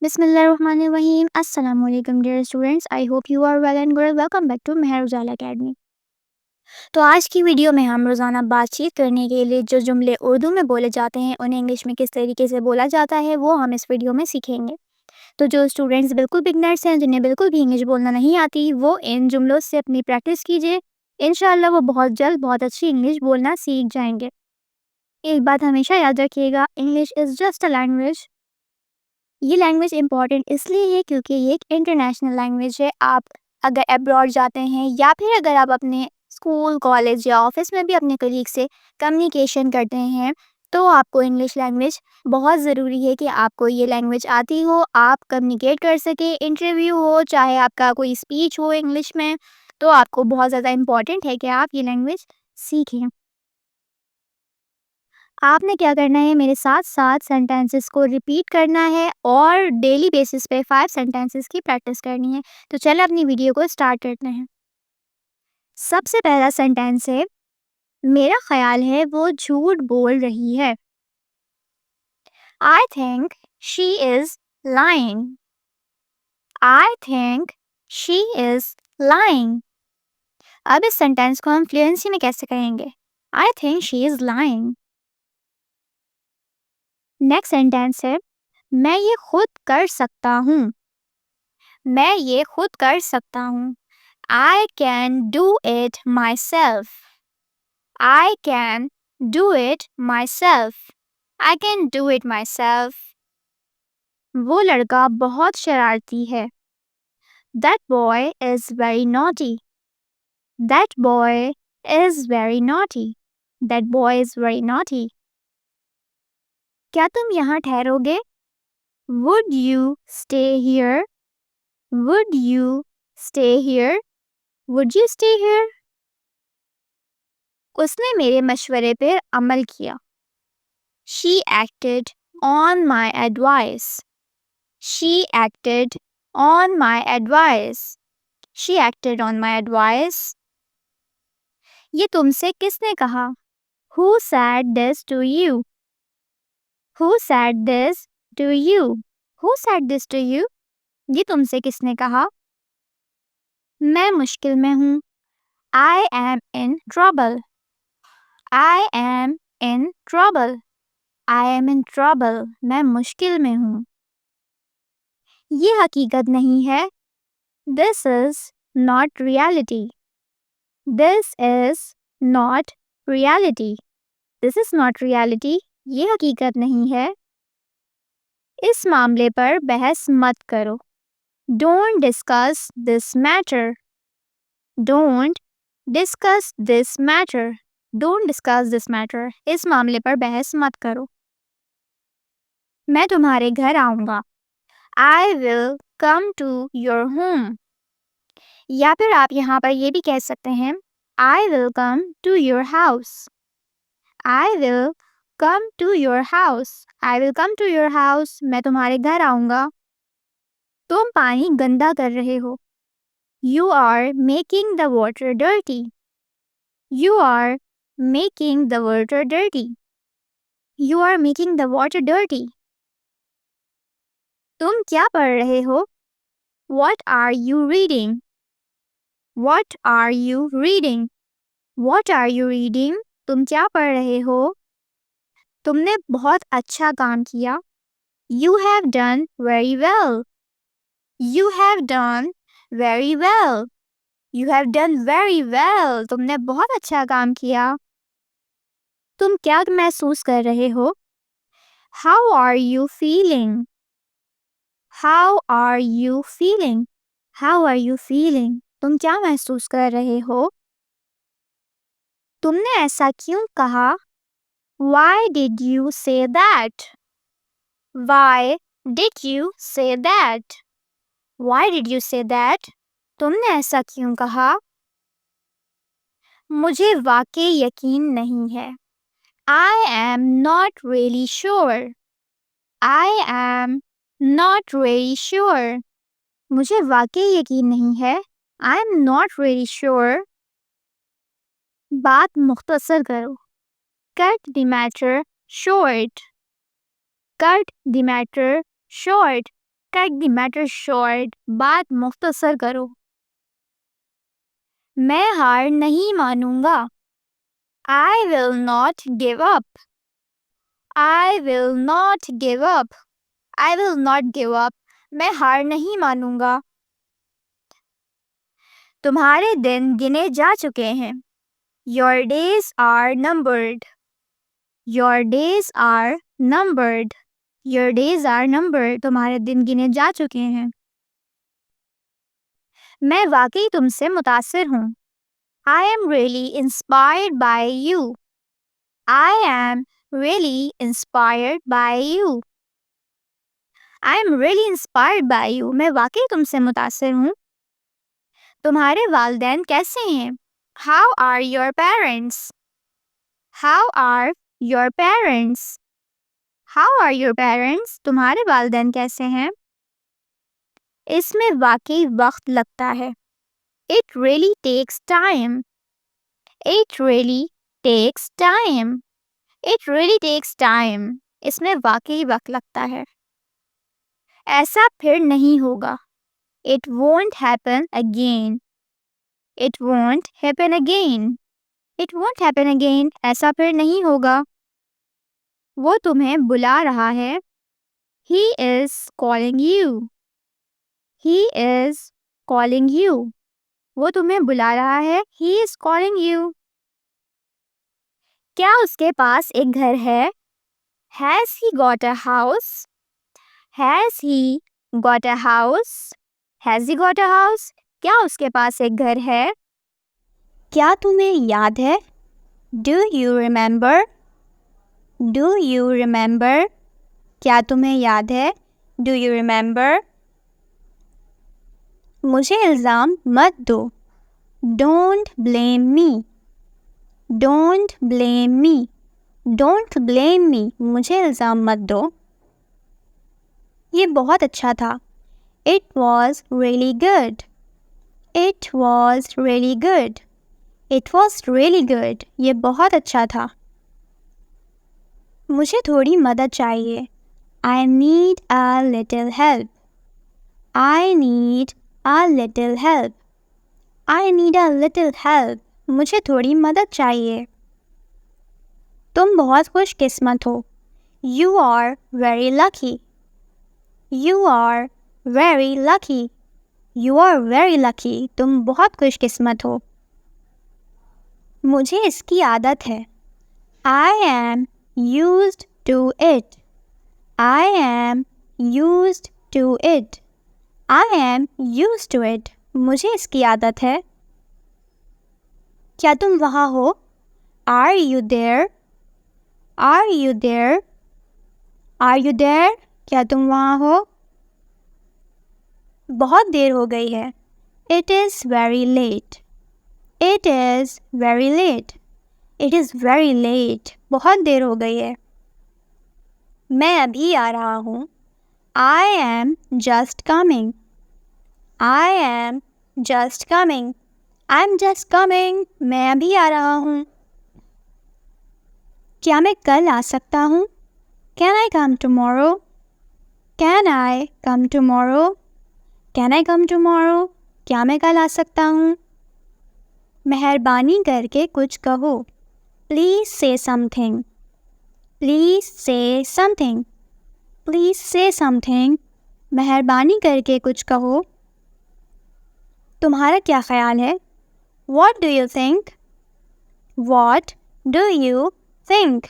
बिस्मिल्लाहिर्रहमानिर्रहीम। अस्सलाम वालेकुम dear students, I hope you are well and good. Welcome back to Mehar Ujala Academy. तो आज की वीडियो में हम रोज़ाना बातचीत करने के लिए जो जुमले उर्दू में बोले जाते हैं उन्हें इंग्लिश में किस तरीके से बोला जाता है वो हम इस वीडियो में सीखेंगे। तो जो स्टूडेंट्स बिल्कुल बिगनर्स हैं, जिन्हें बिल्कुल भी इंग्लिश बोलना नहीं आती, वो इन जुमलों से अपनी प्रैक्टिस कीजिए। इंशाल्लाह वो बहुत जल्द बहुत अच्छी इंग्लिश बोलना सीख जाएंगे। एक बात हमेशा याद रखिएगा, English is just a language. ये लैंग्वेज इम्पॉर्टेंट इसलिए है क्योंकि ये एक इंटरनेशनल लैंग्वेज है। आप अगर अब्रॉड जाते हैं या फिर अगर आप अपने स्कूल, कॉलेज या ऑफिस में भी अपने कलीग से कम्युनिकेशन करते हैं, तो आपको इंग्लिश लैंग्वेज बहुत ज़रूरी है कि आपको ये लैंग्वेज आती हो, आप कम्युनिकेट कर सके। इंटरव्यू हो, चाहे आपका कोई स्पीच हो इंग्लिश में, तो आपको बहुत ज़्यादा इम्पॉर्टेंट है कि आप ये लैंग्वेज सीखें। आपने क्या करना है, मेरे साथ साथ सेंटेंसेस को रिपीट करना है और डेली बेसिस पे 5 सेंटेंसेस की प्रैक्टिस करनी है। तो चलिए अपनी वीडियो को स्टार्ट करते हैं। सबसे पहला सेंटेंस है, मेरा ख्याल है वो झूठ बोल रही है। I think she is lying. I think she is lying. अब इस सेंटेंस को हम फ्लुएंसी में कैसे कहेंगे? I think she is lying. Next sentence है, मैं ये खुद कर सकता हूँ। मैं ये खुद कर सकता हूँ। I can do it myself. I can do it myself. I can do it myself. वो लड़का बहुत शरारती है। That boy is very naughty. That boy is very naughty. That boy is very naughty. क्या तुम यहाँ ठहरोगे? Would you stay here? Would you stay here? Would you stay here? उसने मेरे मशवरे पर अमल किया। She acted on my advice. She acted on my advice. She acted on my advice. ये तुमसे किसने कहा? Who said this to you? Who said this to you? Who said this to you? ये तुमसे किसने कहा? मैं मुश्किल में हूँ। I am in trouble. I am in trouble. I am in trouble. मैं मुश्किल में हूँ। ये हकीकत नहीं है। This is not reality. This is not reality. This is not reality. ये हकीकत नहीं है। इस मामले पर बहस मत करो। Don't discuss this matter. Don't discuss this matter. Don't discuss this matter. इस मामले पर बहस मत करो। मैं तुम्हारे घर आऊँगा। I will come to your home. या फिर आप यहाँ पर ये भी कह सकते हैं, I will come to your house. I will come to your house. I will come to your house. मैं तुम्हारे घर आऊँगा। तुम पानी गंदा कर रहे हो। You are making the water dirty. You are making the water dirty. You are making the water dirty. तुम क्या पढ़ रहे हो? What are you reading? What are you reading? What are you reading? तुम क्या पढ़ रहे हो? तुमने बहुत अच्छा काम किया। You have done very well. You have done very well. You have done very well. तुमने बहुत अच्छा काम किया। तुम क्या महसूस कर रहे हो? How are you feeling? How are you feeling? How are you feeling? तुम क्या महसूस कर रहे हो? तुमने ऐसा क्यों कहा? Why did you say that? Why did you say that? Why did you say that? तुमने ऐसा क्यों कहा? मुझे वाकई यकीन नहीं है। I am not really sure. I am not really sure. मुझे वाकई यकीन नहीं है। I am not really sure. बात मुख्तसर करो। Cut the matter short. Cut the matter short. Cut the matter short, बात मुख्तसर करो। मैं हार नहीं मानूंगा। I will not give up. I will not give up. I will not give up. मैं हार नहीं मानूंगा। तुम्हारे दिन गिने जा चुके हैं। Your days are numbered. Your days are numbered. Your days are numbered. तुम्हारे दिन गिने जा चुके हैं। मैं वाकई तुमसे मुतासिर हूँ। I am really inspired by you. I am really inspired by you. I am really inspired by you. मैं वाकई तुमसे मुतासिर हूँ। तुम्हारे वालिदैन कैसे हैं? How are your parents? How are your parents? How are your parents? तुम्हारे वालिदैन कैसे हैं? इसमें वाकई वक्त लगता है। It really takes time. It really takes time. It really takes time. इसमें वाकई वक्त लगता है। ऐसा फिर नहीं होगा। It won't happen again. It won't happen again. It won't happen again. ऐसा फिर नहीं होगा। वो तुम्हें बुला रहा है। He is calling you. He is calling you. वो तुम्हें बुला रहा है। He is calling you. क्या उसके पास एक घर है? Has he got a house? Has he got a house? Has he got a house? क्या उसके पास एक घर है? क्या तुम्हें याद है? Do you remember? Do you remember? क्या तुम्हें याद है? Do you remember? मुझे इल्ज़ाम मत दो। Don't blame me. Don't blame me. Don't blame me. मुझे इल्ज़ाम मत दो। ये बहुत अच्छा था। It was really good. It was really good. It was really good. ये बहुत अच्छा था। मुझे थोड़ी मदद चाहिए। I need a little help. I need a little help. I need a little help. मुझे थोड़ी मदद चाहिए। तुम बहुत खुशकिस्मत हो। You are very lucky. You are very lucky. You are very lucky. तुम बहुत खुशकिस्मत हो। मुझे इसकी आदत है। I am used to it. I am used to it. I am used to it. मुझे इसकी आदत है। क्या तुम वहाँ हो? Are you there? Are you there? Are you there? क्या तुम वहाँ हो? बहुत देर हो गई है। It is very late. It is very late. It is very late. बहुत देर हो गई है। मैं अभी आ रहा हूँ। I am just coming. I am just coming. I'm just coming. मैं अभी आ रहा हूँ। क्या मैं कल आ सकता हूँ? Can I come tomorrow? Can I come tomorrow? Can I come tomorrow? क्या मैं कल आ सकता हूँ? मेहरबानी करके कुछ कहो। Please say something. Please say something. Please say something. मेहरबानी करके कुछ कहो। तुम्हारा क्या ख्याल है? What do you think? What do you think?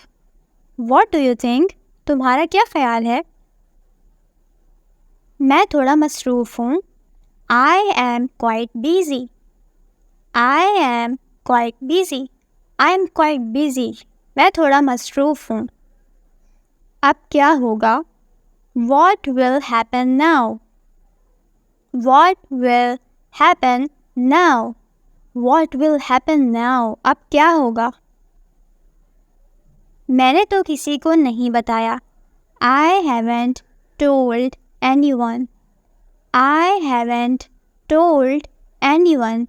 What do you think? तुम्हारा क्या ख्याल है? मैं थोड़ा मसरूफ़ हूँ। I am quite busy. I am quite busy. I am quite busy. मैं थोड़ा मसरूफ़ हूँ। अब क्या होगा? What will happen now? What will happen now? What will happen now? अब क्या होगा? मैंने तो किसी को नहीं बताया। I haven't told anyone. I haven't told anyone.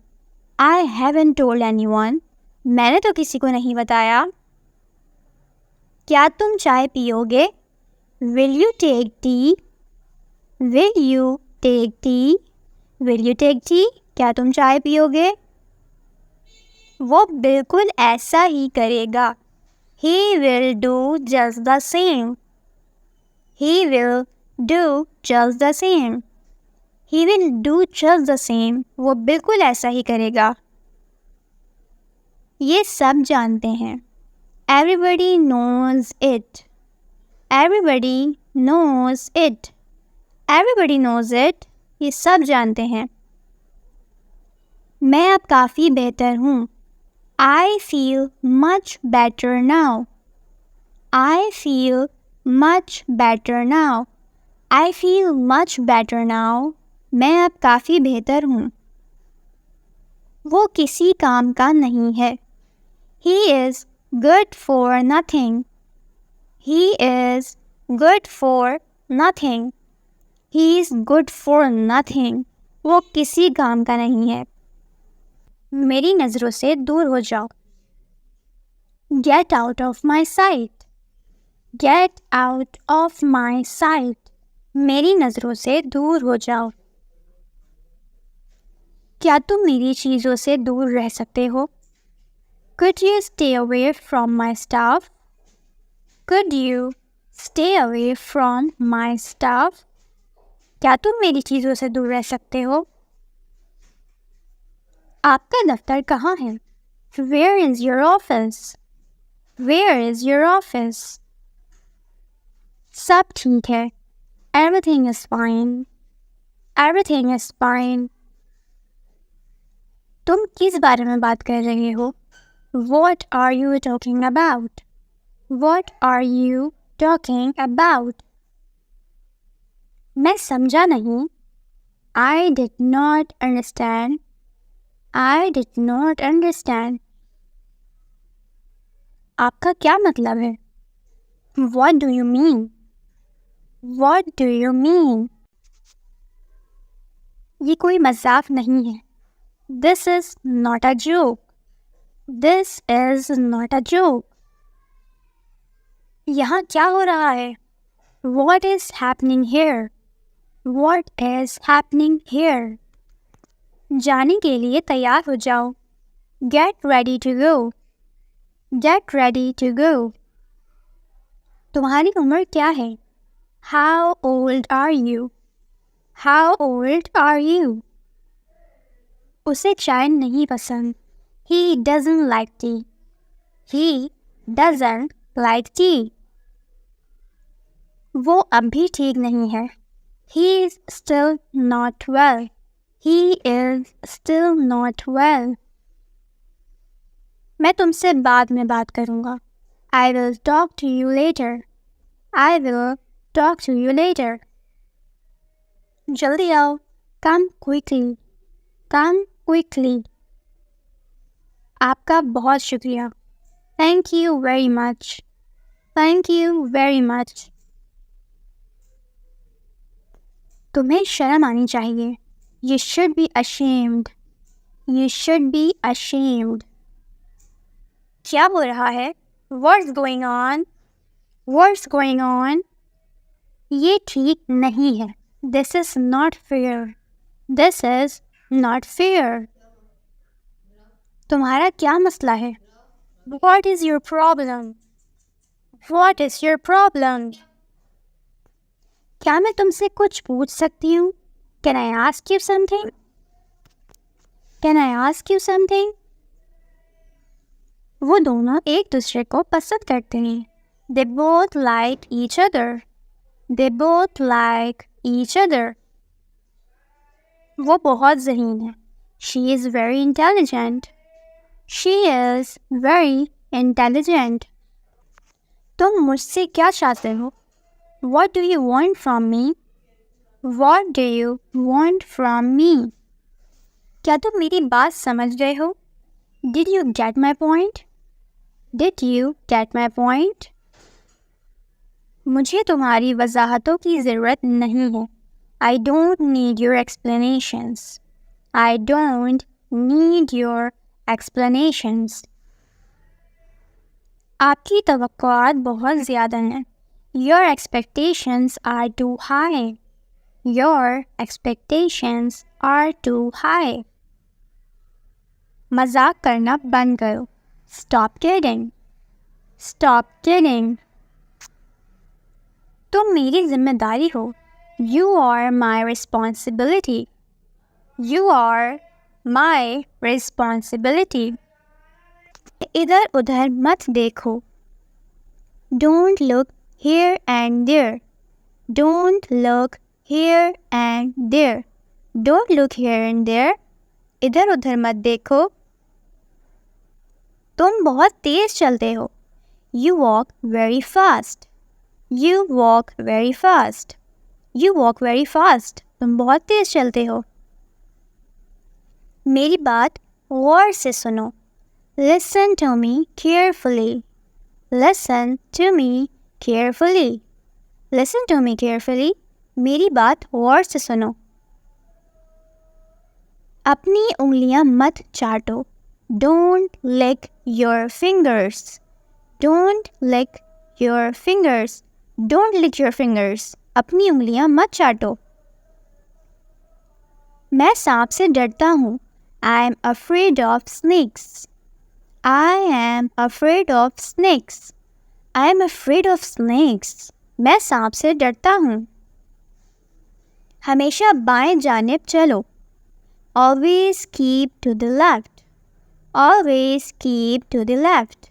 I haven't told anyone. मैंने तो किसी को नहीं बताया। क्या तुम चाय पियोगे? Will you take tea? Will you take tea? Will you take tea? क्या तुम चाय पियोगे? वो बिल्कुल ऐसा ही करेगा. He will do just the same. He will do just the same. He will do just the same. वो बिल्कुल ऐसा ही करेगा. ये सब जानते हैं. Everybody knows it. Everybody knows it. Everybody knows it. ये सब जानते हैं. मैं अब काफ़ी बेहतर हूँ. I feel much better now. I feel much better now. I feel much better now. मैं अब काफ़ी बेहतर हूँ. वो किसी काम का नहीं है. He is good for nothing. He is good for nothing. He is good for nothing. वो किसी काम का नहीं है. मेरी नज़रों से दूर हो जाओ. Get out of my sight. Get out of my sight. मेरी नज़रों से दूर हो जाओ. क्या तुम मेरी चीज़ों से दूर रह सकते हो? Could you stay away from my stuff? Could you stay away from my stuff? क्या तुम मेरी चीज़ों से दूर रह सकते हो? आपका दफ्तर कहाँ है? Where is your office? Where is your office? सब ठीक है. Everything is fine. Everything is fine. तुम किस बारे में बात कर रहे हो? What are you talking about? What are you talking about? मैं समझा नहीं. I did not understand. I did not understand. आपका क्या मतलब है? What do you mean? What do you mean? ये कोई मजाक नहीं है. This is not a joke. This is not a joke. यहाँ क्या हो रहा है? What is happening here? What is happening here? जाने के लिए तैयार हो जाओ. Get ready to go. Get ready to go. तुम्हारी उम्र क्या है? How old are you? How old are you? उसे चाय नहीं पसंद. He doesn't like tea. He doesn't like tea. वो अभी ठीक नहीं है. He is still not well. He is still not well. मैं तुमसे बाद में बात करूँगा. I will talk to you later. I will talk to you later. जल्दी आओ. Come quickly. Come quickly. आपका बहुत शुक्रिया. Thank you very much. Thank you very much. तुम्हें शर्म आनी चाहिए. You should be ashamed. You should be ashamed. क्या हो रहा है? What's going on? What's going on? ये ठीक नहीं है. This is not fair. This is not fair. तुम्हारा क्या मसला है? What is your problem? What is your problem? क्या मैं तुमसे कुछ पूछ सकती हूँ? Can I ask you something? Can I ask you something? वो दोनों एक दूसरे को पसंद करते हैं. They both like each other. They both like each other. वो बहुत ज़हीन है. She is very intelligent. She is very intelligent. तुम मुझसे क्या चाहते हो? What do you want from me? What do you want from me? क्या तुम मेरी बात समझ गए हो? Did you get my point? Did you get my point? मुझे तुम्हारी वजाहतों की ज़रूरत नहीं है. I don't need your explanations. I don't need your explanations. आपकी तवक्कुआत बहुत ज़्यादा हैं. Your expectations are too high. Your expectations are too high. मजाक करना बंद करो. Stop kidding. Stop kidding. तुम मेरी जिम्मेदारी हो. You are my responsibility. You are my responsibility. इधर उधर मत देखो. Don't look here and there. Don't look here and there. Don't look here and there. इधर उधर मत देखो. तुम बहुत तेज चलते हो. You walk very fast. You walk very fast. You walk very fast. तुम बहुत तेज चलते हो. मेरी बात गौर से सुनो. Listen to me carefully. Listen to me carefully. Listen to me carefully. मेरी बात गौर से सुनो. अपनी उंगलियां मत चाटो. Don't lick your fingers. Don't lick your fingers. Don't lick your fingers. अपनी उंगलियां मत चाटो. मैं सांप से डरता हूँ. I am afraid of snakes. I am afraid of snakes. I am afraid of snakes. मैं सांप से डरता हूँ. हमेशा बाएं जानिब चलो. Always keep to the left. Always keep to the left.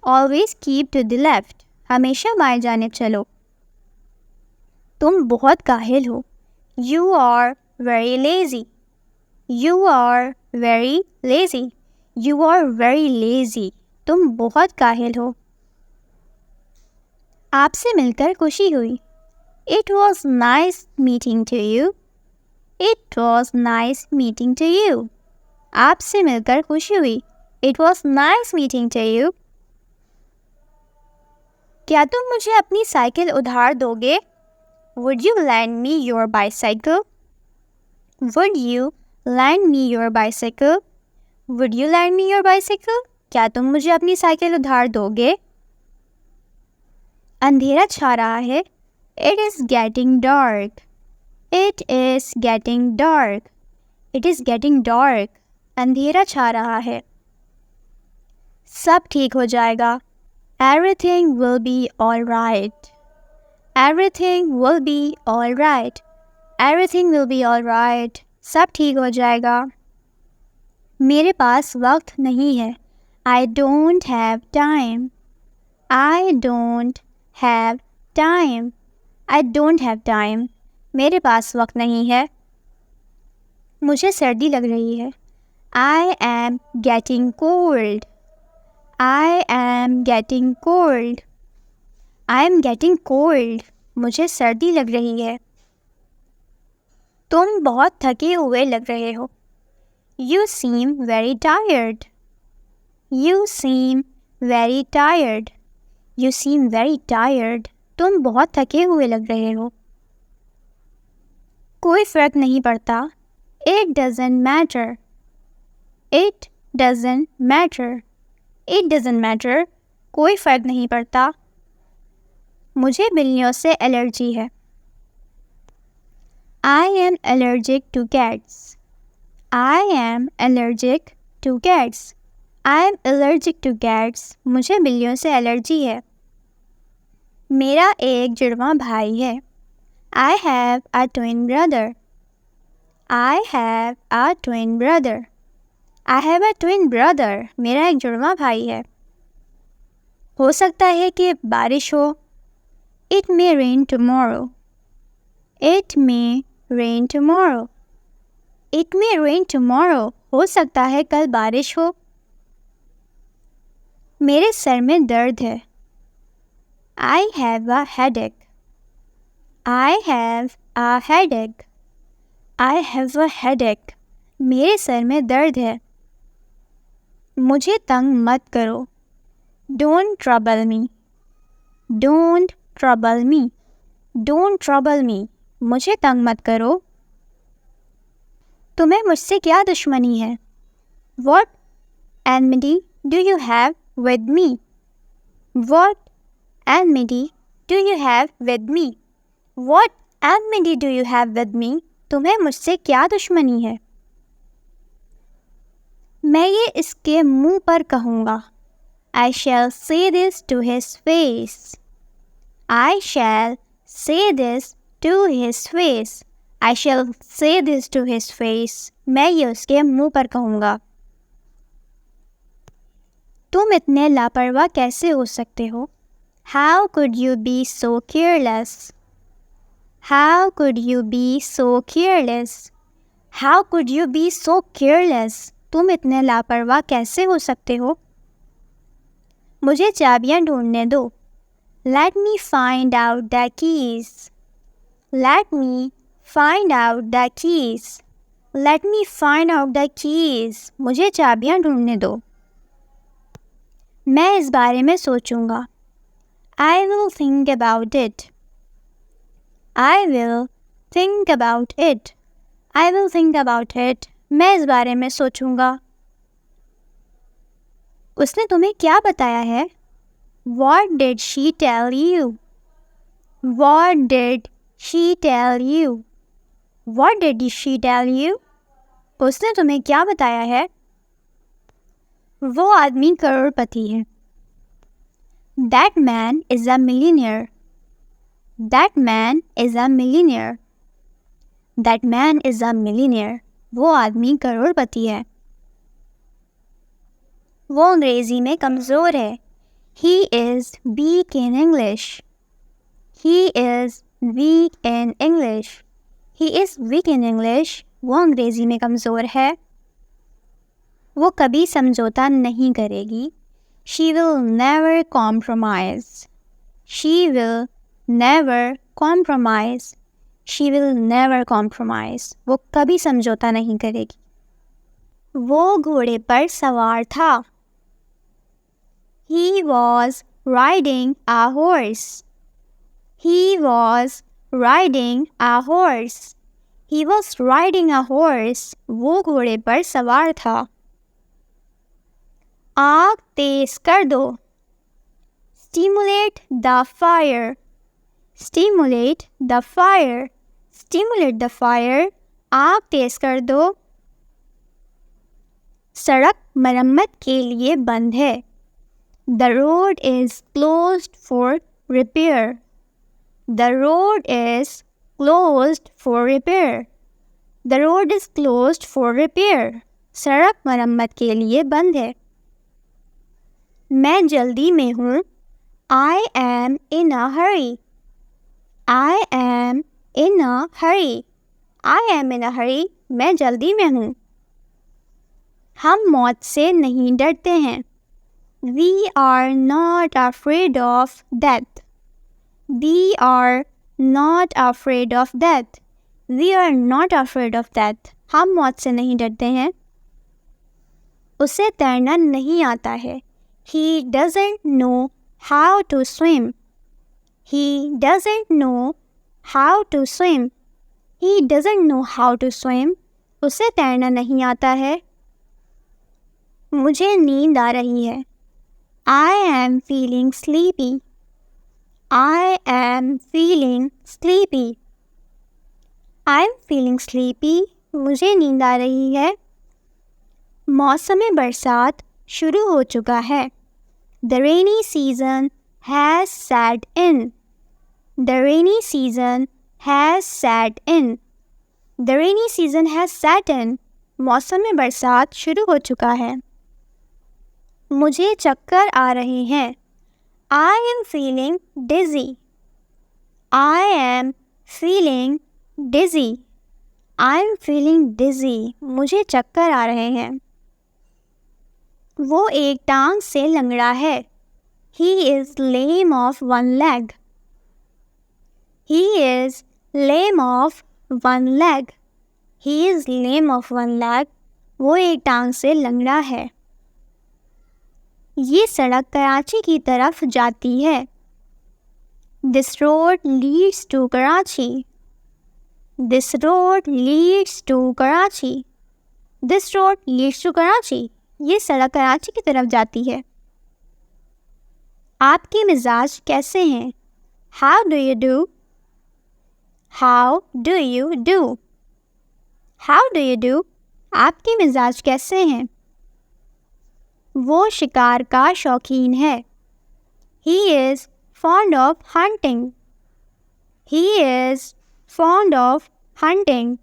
Always keep to the left. हमेशा बाएं जानिब चलो. तुम बहुत काहिल हो. You are very lazy. You are very lazy. You are very lazy. तुम बहुत काहिल हो. आपसे मिलकर खुशी हुई. It was nice meeting to you. It was nice meeting to you. आपसे मिलकर खुशी हुई. It was nice meeting to you. क्या तुम मुझे अपनी साइकिल उधार दोगे? Would you lend me your bicycle? Would you lend me your bicycle? Would you lend me your bicycle? क्या तुम मुझे अपनी साइकिल उधार दोगे? अंधेरा छा रहा है. It is getting dark. It is getting dark. It is getting dark. अंधेरा छा रहा है. सब ठीक हो जाएगा. Everything will be all right. Everything will be all right. Everything will be all right. सब ठीक हो जाएगा. मेरे पास वक्त नहीं है. I don't have time. I don't have time. I don't have time. मेरे पास वक्त नहीं है. मुझे सर्दी लग रही है. I am getting cold. I am getting cold. I am getting cold. मुझे सर्दी लग रही है. तुम बहुत थके हुए लग रहे हो. You seem very tired. You seem very tired. You seem very tired. तुम बहुत थके हुए लग रहे हो. कोई फर्क नहीं पड़ता. It doesn't matter. It doesn't matter. It doesn't matter. कोई फर्क नहीं पड़ता. मुझे बिल्लियों से एलर्जी है. I am allergic to cats. I am allergic to cats. I am allergic to cats. मुझे बिल्लियों से एलर्जी है. मेरा एक जुड़वा भाई है. I have a twin brother. I have a twin brother. I have a twin brother. मेरा एक जुड़वा भाई है. हो सकता है कि बारिश हो. It may rain tomorrow. It may rain tomorrow. It may rain tomorrow. हो सकता है कल बारिश हो. मेरे सर में दर्द है. I have a headache. I have a headache. I have a headache. मेरे सर में दर्द है. मुझे तंग मत करो. Don't trouble me. Don't trouble me. Don't trouble me. मुझे तंग मत करो. तुम्हें मुझसे क्या दुश्मनी है? What enmity do you have with me? What enmity do you have with me? What enmity do you have with me? तुम्हें मुझसे क्या दुश्मनी है? मैं ये इसके मुंह पर कहूँगा. I shall say this to his face. I shall say this to his face. I shall say this to his face. मैं ये उसके मुंह पर कहूँगा. तुम इतने लापरवाह कैसे हो सकते हो? How could you be so careless? How could you be so careless? How could you be so careless? तुम इतने लापरवाह कैसे हो सकते हो? मुझे चाबियाँ ढूंढने दो. Let me find out the keys. Let me find out the keys. Let me find out the keys. मुझे चाबियाँ ढूंढने दो. मैं इस बारे में सोचूंगा. I will think about it. I will think about it. I will think about it. मैं इस बारे में सोचूंगा. उसने तुम्हें क्या बताया है? What did she tell you? What did she tell you? What did she tell you? उसने तुम्हें क्या बताया है? वो आदमी करोड़पति है. That man is a millionaire. That man is a millionaire. That man is a millionaire. वो आदमी करोड़पति है. वो अंग्रेजी में कमज़ोर है. He is weak in English. He is weak in English. He is weak in English. वो अंग्रेजी में कमज़ोर है. वो कभी समझौता नहीं करेगी. She will never compromise. She will never compromise. She will never compromise. वो कभी समझौता नहीं करेगी. वो घोड़े पर सवार था. He was riding a horse. He was riding a horse. He was riding a horse. वो घोड़े पर सवार था. आग तेज कर दो. Stimulate the fire. Stimulate the fire. Stimulate the fire. आग तेज कर दो. सड़क मरम्मत के लिए बंद है. The road is closed for repair. The road is closed for repair. The road is closed for repair. सड़क मरम्मत के लिए बंद है. मैं जल्दी में हूँ. I am in a hurry. I am in a hurry. I am in a hurry. मैं जल्दी में हूँ. हम मौत से नहीं डरते हैं. We are not afraid of death. We are not afraid of death. We are not afraid of death. हम मौत से नहीं डरते हैं. उसे तैरना नहीं आता है. He doesn't know how to swim. He doesn't know how to swim. He doesn't know how to swim. उसे तैरना नहीं आता है. मुझे नींद आ रही है. I am feeling sleepy. I am feeling sleepy. I am feeling sleepy. मुझे नींद आ रही है. मौसम बरसात शुरू हो चुका है. The rainy season has set in. The rainy season has set in. The rainy season has set in. मौसम बरसात शुरू हो चुका है. मुझे चक्कर आ रहे हैं. I am feeling dizzy. I am feeling dizzy. I am feeling dizzy. मुझे चक्कर आ रहे हैं. वो एक टांग से लंगड़ा है. He is lame of one leg. He is lame of one leg. He is lame of one leg. वो एक टांग से लंगड़ा है. ये सड़क कराची की तरफ जाती है. This road leads to Karachi. This road leads to Karachi. This road leads to Karachi. ये सड़क कराची की तरफ जाती है. आपके मिजाज कैसे हैं? How do you do? How do you do? How do you do? आपके मिजाज कैसे हैं? वो शिकार का शौकीन है. He is fond of hunting. He is fond of hunting.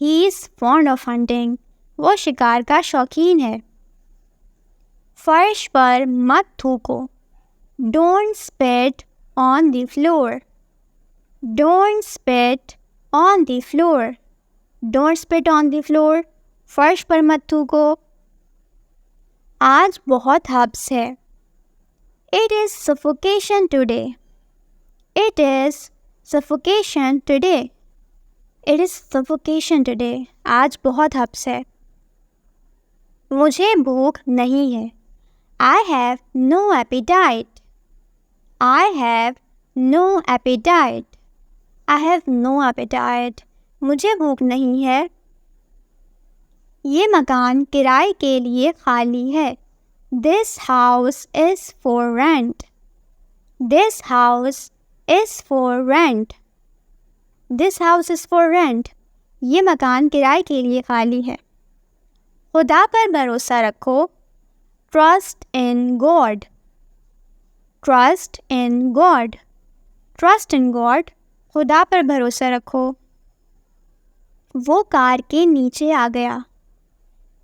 He is fond of hunting. वो शिकार का शौकीन है. फर्श पर मत थूको. Don't spit on the floor. Don't spit on the floor. Don't spit on the floor. फर्श पर मत थूको. आज बहुत हब्स है. It is suffocation today. It is suffocation today. It is suffocation today. आज बहुत हब्स है. मुझे भूख नहीं है. I have no appetite. I have no appetite. I have no appetite. मुझे भूख नहीं है. ये मकान किराए के लिए खाली है. This house is for rent. This house is for rent. This house is for rent. ये मकान किराए के लिए खाली है. खुदा पर भरोसा रखो. Trust in God. Trust in God. Trust in God. खुदा पर भरोसा रखो. वो कार के नीचे आ गया.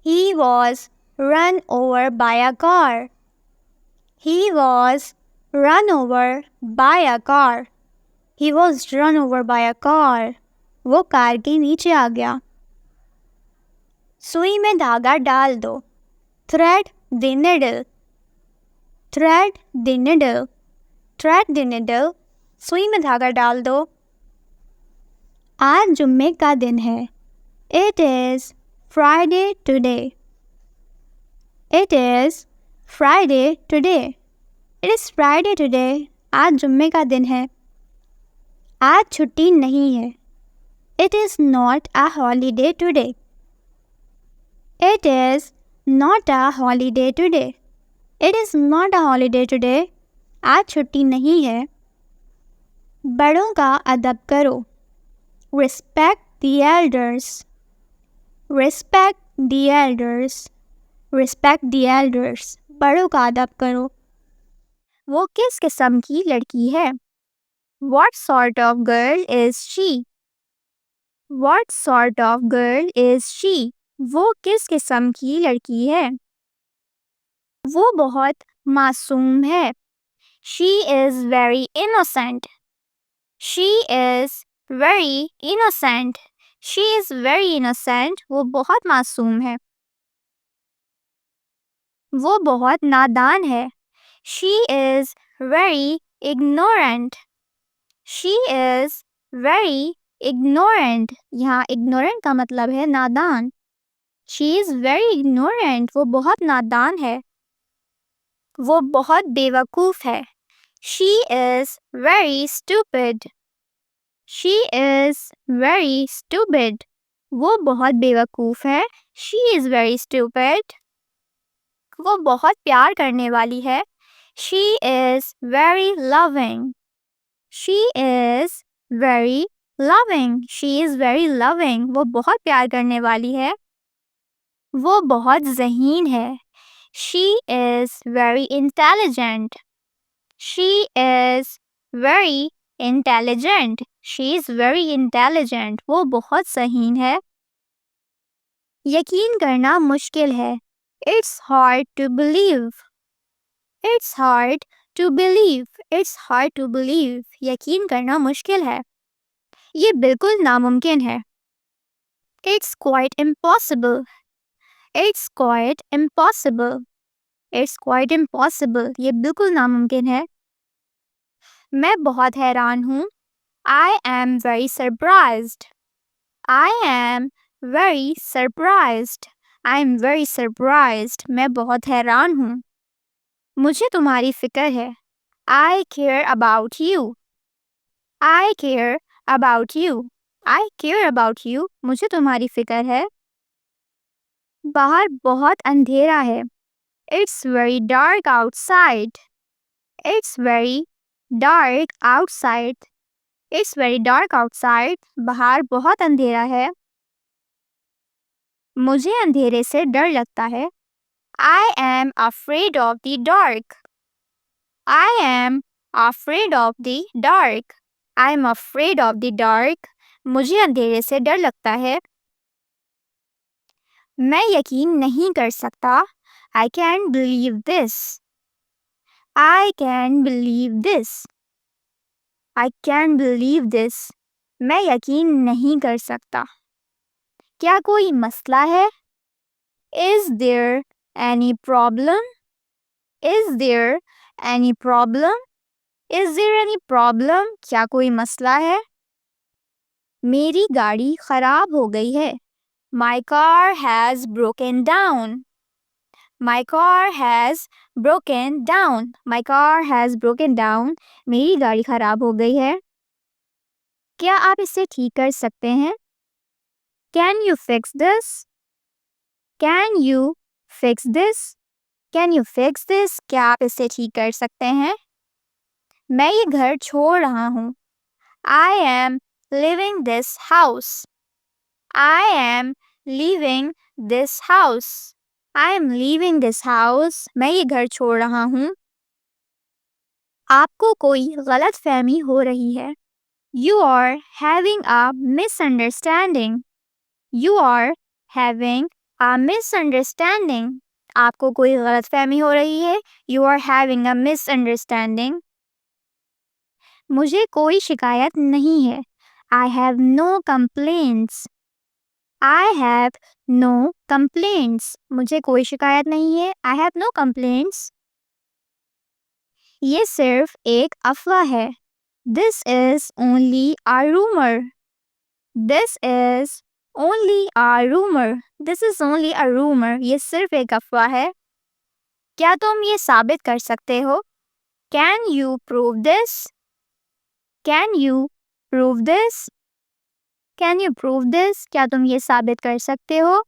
He was run over by a car. He was run over by a car. He was run over by a car. वो car के नीचे आ गया. सुई में धागा डाल दो. Thread the needle. Thread the needle. Thread the needle. सुई में धागा डाल दो. आज जुम्मे का दिन है. It is Friday today. It is Friday today. It is Friday today. आज जुम्मे का दिन है. आज छुट्टी नहीं है. It is not a holiday today. It is not a holiday today. It is not a holiday today. आज छुट्टी नहीं है. बड़ों का अदब करो. Respect the elders. Respect the elders. Respect the elders. बड़ों का अदब करो. वो किस किस्म की लड़की है? What sort of girl is she? What sort of girl is she? वो किस किस्म की लड़की है? वो बहुत मासूम है. She is very innocent. She is very innocent. She is very innocent. वो बहुत मासूम है. वो बहुत नादान है. She is very ignorant. She is very ignorant. यहाँ ignorant का मतलब है नादान. She is very ignorant. वो बहुत नादान है. वो बहुत बेवकूफ़ है. She is very stupid. She is very stupid. वो बहुत बेवकूफ़ है. She is very stupid. वो बहुत प्यार करने वाली है. She is very loving. She is very loving. She is very loving. वो बहुत प्यार करने वाली है. वो बहुत ज़हीन है. She is very intelligent. She is very intelligent. She is very intelligent. वो बहुत ज़हीन है. यकीन करना मुश्किल है. It's hard to believe. It's hard to believe. It's hard to believe. यकीन करना मुश्किल है. ये बिल्कुल नामुमकिन है. It's quite impossible. It's quite impossible. It's quite impossible. ये बिल्कुल नामुमकिन है. मैं बहुत हैरान हूँ. I am very surprised. I am very surprised. I am very surprised. मैं बहुत हैरान हूँ. मुझे तुम्हारी फिक्र है. I care about you. I care about you. I care about you. मुझे तुम्हारी फिक्र है. बाहर बहुत अंधेरा है. It's very dark outside. It's very dark outside. It's very dark outside. बाहर बहुत अंधेरा है. मुझे अंधेरे से डर लगता है. I am afraid of the dark. I am afraid of the dark. I am afraid of the dark. मुझे अंधेरे से डर लगता है. मैं यकीन नहीं कर सकता. I can't believe this. I can't believe this. I can't believe this. मैं यकीन नहीं कर सकता. क्या कोई मसला है? Is there any problem? Is there any problem? Is there any problem? क्या कोई मसला है? मेरी गाड़ी खराब हो गई है. My car has broken down. My car has broken down. My car has broken down. मेरी गाड़ी खराब हो गई है. क्या आप इसे ठीक कर सकते हैं? Can you fix this? Can you fix this? Can you fix this? क्या आप इसे ठीक कर सकते हैं? मैं ये घर छोड़ रहा हूँ. I am leaving this house. I am leaving this house. I am leaving this house. मैं ये घर छोड़ रहा हूँ. आपको कोई गलतफहमी हो रही है. You are having a misunderstanding. You are having a misunderstanding. आपको कोई गलतफहमी हो रही है. You are having a misunderstanding. मुझे कोई शिकायत नहीं है. I have no complaints. I have no complaints. मुझे कोई शिकायत नहीं है. I have no complaints. ये सिर्फ एक अफवाह है. This is only a rumor. This is only a rumor. This is only a rumor. ये सिर्फ एक अफवाह है. क्या तुम ये साबित कर सकते हो? Can you prove this? Can you prove this? Can you prove this? क्या तुम ये साबित कर सकते हो?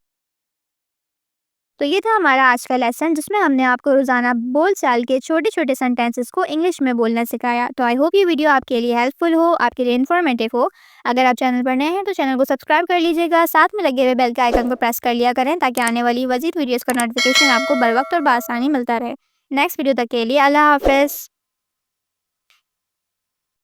तो ये था हमारा आज का लेसन जिसमें हमने आपको रोज़ाना बोलचाल के छोटे छोटे सेंटेंसेस को इंग्लिश में बोलना सिखाया. तो आई होप ये वीडियो आपके लिए हेल्पफुल हो, आपके लिए इन्फॉर्मेटिव हो. अगर आप चैनल पर नए हैं तो चैनल को सब्सक्राइब कर लीजिएगा. साथ में लगे हुए बेल के आइकन को प्रेस कर लिया करें ताकि आने वाली मज़ीद वीडियोज़ का नोटिफिकेशन आपको बर वक्त और बआसानी मिलता रहे. नेक्स्ट वीडियो तक के लिए अल्लाह हाफ़िज़.